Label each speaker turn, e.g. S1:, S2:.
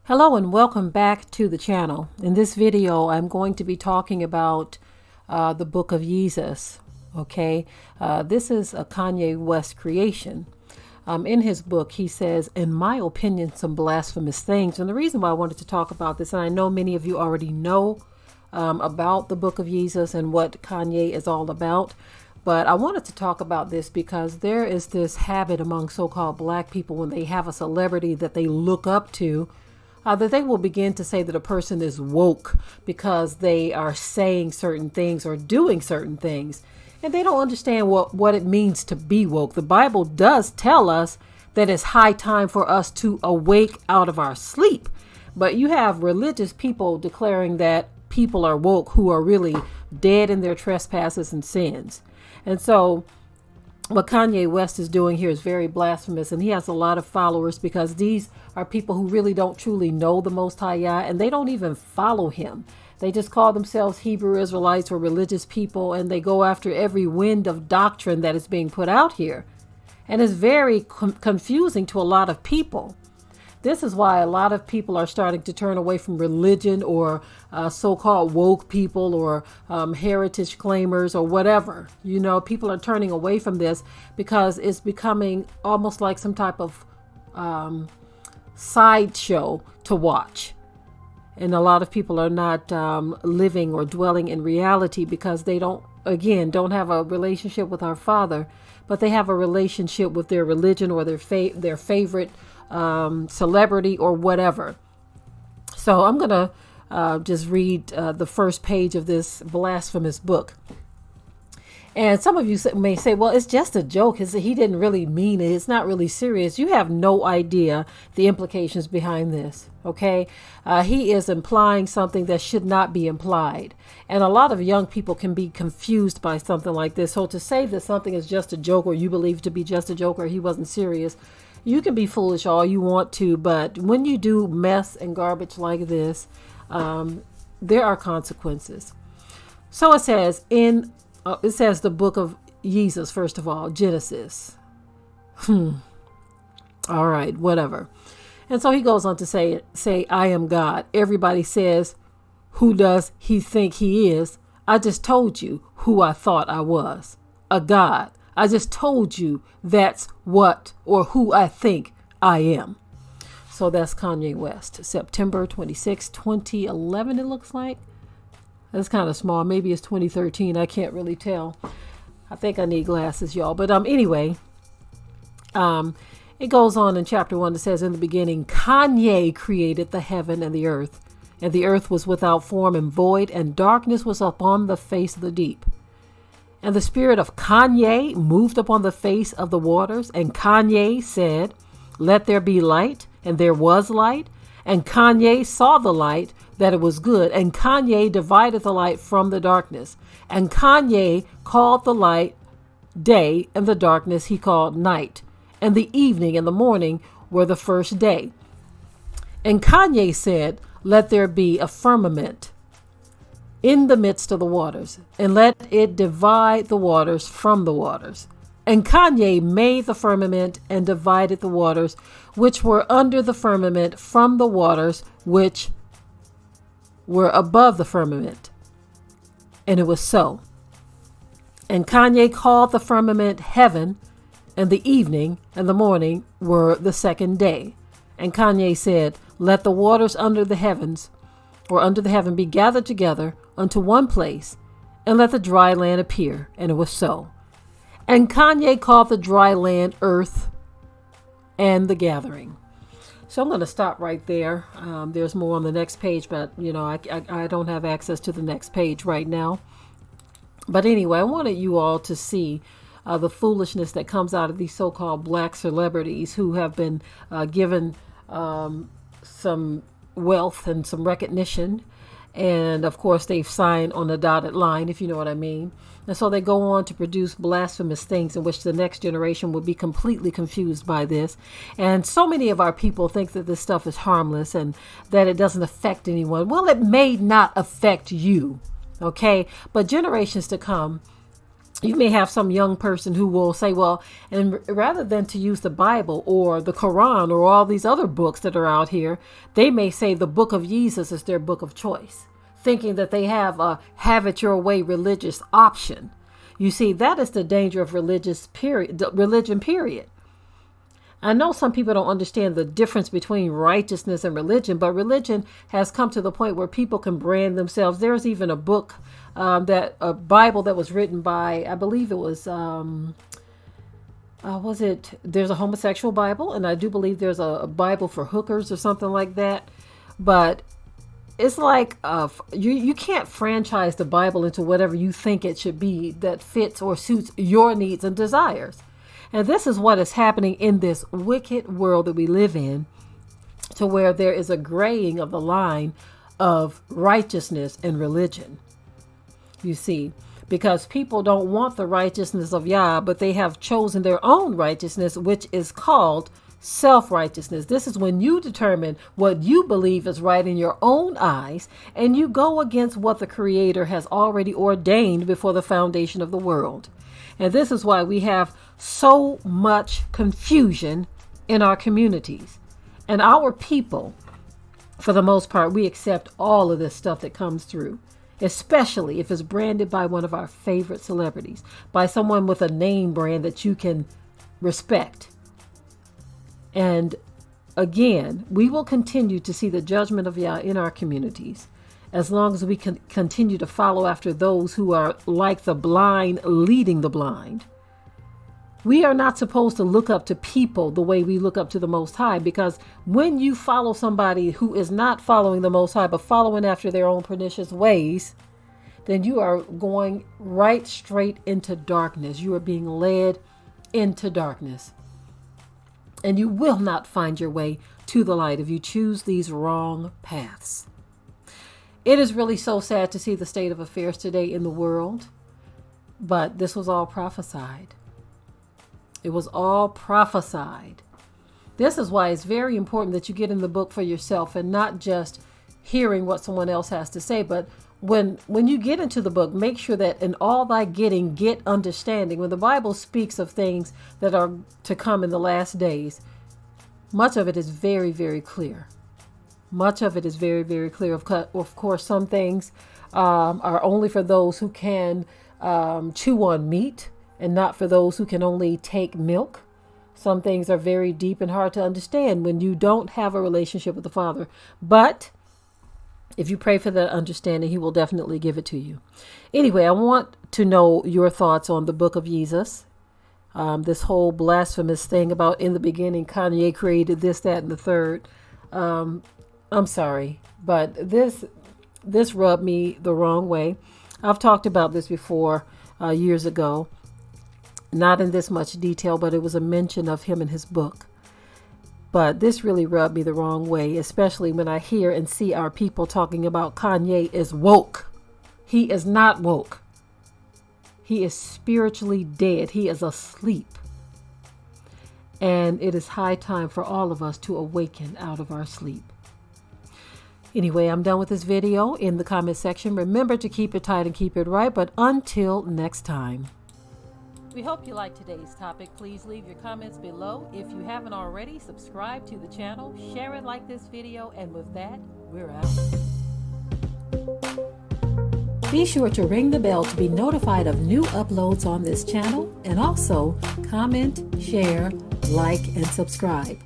S1: Hello and welcome back to the channel. In this video, I'm going to be talking about the book of Jesus. Okay, this is a Kanye West creation. In his book, he says, in my opinion, some blasphemous things. And the reason why I wanted to talk about this, and I know many of you already know about the book of Jesus and what Kanye is all about. But I wanted to talk about this because there is this habit among so-called black people when they have a celebrity that they look up to, that they will begin to say that a person is woke because they are saying certain things or doing certain things. And they don't understand what it means to be woke. The Bible does tell us that it's high time for us to awake out of our sleep. But you have religious people declaring that people are woke who are really dead in their trespasses and sins. And so what Kanye West is doing here is very blasphemous, and he has a lot of followers because these are people who really don't truly know the Most High Yah, and they don't even follow him. They just call themselves Hebrew Israelites or religious people, and they go after every wind of doctrine that is being put out here. And it's very confusing to a lot of people. This is why a lot of people are starting to turn away from religion or so-called woke people or heritage claimers or whatever. You know, people are turning away from this because it's becoming almost like some type of sideshow to watch. And a lot of people are not living or dwelling in reality because they don't have a relationship with our Father, but they have a relationship with their religion or their favorite celebrity or whatever. So I'm going to just read the first page of this blasphemous book. And some of you may say, well, it's just a joke. He didn't really mean it. It's not really serious. You have no idea the implications behind this. Okay. He is implying something that should not be implied. And a lot of young people can be confused by something like this. So to say that something is just a joke or you believe to be just a joke or he wasn't serious, you can be foolish all you want to. But when you do mess and garbage like this, there are consequences. So it says the book of Jesus, first of all, Genesis. All right, whatever. And so he goes on to say, I am God. Everybody says, who does he think he is? I just told you who I thought I was, a God. I just told you that's what or who I think I am. So that's Kanye West, September 26, 2011, it looks like. That's kind of small. Maybe it's 2013. I can't really tell. I think I need glasses, y'all. But anyway, it goes on in chapter 1. It says, in the beginning, Kanye created the heaven and the earth was without form and void, and darkness was upon the face of the deep. And the spirit of Kanye moved upon the face of the waters, and Kanye said, let there be light, and there was light. And Kanye saw the light, that it was good. And Kanye divided the light from the darkness. And Kanye called the light day, and the darkness he called night. And the evening and the morning were the first day. And Kanye said, let there be a firmament in the midst of the waters, and let it divide the waters from the waters. And Kanye made the firmament and divided the waters which were under the firmament from the waters which were above the firmament. And it was so. And Kanye called the firmament heaven, and the evening and the morning were the second day. And Kanye said, let the waters under the heavens or under the heaven be gathered together unto one place, and let the dry land appear. And it was so. And Kanye called the dry land earth and the gathering. So I'm going to stop right there. There's more on the next page, but I don't have access to the next page right now. But anyway, I wanted you all to see the foolishness that comes out of these so-called black celebrities who have been given some wealth and some recognition. And of course, they've signed on the dotted line, if you know what I mean. And so they go on to produce blasphemous things in which the next generation will be completely confused by this. And so many of our people think that this stuff is harmless and that it doesn't affect anyone. Well, it may not affect you, okay? But generations to come, You may have some young person who will say, well, and rather than to use the Bible or the Quran or all these other books that are out here, they may say the book of Jesus is their book of choice, thinking that they have it your way religious option. You see, that is the danger of religion, period. I know some people don't understand the difference between righteousness and religion, but religion has come to the point where people can brand themselves. There's even a book, a Bible that was written by, I believe it was there's a homosexual Bible, and I do believe there's a Bible for hookers or something like that. But it's like you can't franchise the Bible into whatever you think it should be that fits or suits your needs and desires. And this is what is happening in this wicked world that we live in, to where there is a graying of the line of righteousness and religion. You see, because people don't want the righteousness of Yah, but they have chosen their own righteousness, which is called self-righteousness. This is when you determine what you believe is right in your own eyes, and you go against what the Creator has already ordained before the foundation of the world. And this is why we have so much confusion in our communities. And our people, for the most part, we accept all of this stuff that comes through, especially if it's branded by one of our favorite celebrities, by someone with a name brand that you can respect. And again, we will continue to see the judgment of Yah in our communities as long as we can continue to follow after those who are like the blind leading the blind. We are not supposed to look up to people the way we look up to the Most High, because when you follow somebody who is not following the Most High but following after their own pernicious ways, then you are going right straight into darkness. You are being led into darkness. And you will not find your way to the light if you choose these wrong paths. It is really so sad to see the state of affairs today in the world, but this was all prophesied. It was all prophesied. This is why it's very important that you get in the book for yourself and not just hearing what someone else has to say. But when you get into the book, make sure that in all thy getting, get understanding. When the Bible speaks of things that are to come in the last days, much of it is very, very clear. Much of it is very, very clear. Of course, some things are only for those who can chew on meat, and not for those who can only take milk. Some things are very deep and hard to understand when you don't have a relationship with the Father. But if you pray for that understanding, He will definitely give it to you. Anyway, I want to know your thoughts on the book of Jesus. This whole blasphemous thing about in the beginning, Kanye created this, that, and the third. I'm sorry, but this rubbed me the wrong way. I've talked about this before years ago. Not in this much detail, but it was a mention of him in his book. But this really rubbed me the wrong way, especially when I hear and see our people talking about Kanye is woke. He is not woke. He is spiritually dead. He is asleep. And it is high time for all of us to awaken out of our sleep. Anyway, I'm done with this video. In the comment section, remember to keep it tight and keep it right. But until next time. We hope you liked today's topic. Please leave your comments below. If you haven't already, subscribe to the channel, share it like this video, and with that, we're out. Be sure to ring the bell to be notified of new uploads on this channel, and also comment, share, like, and subscribe.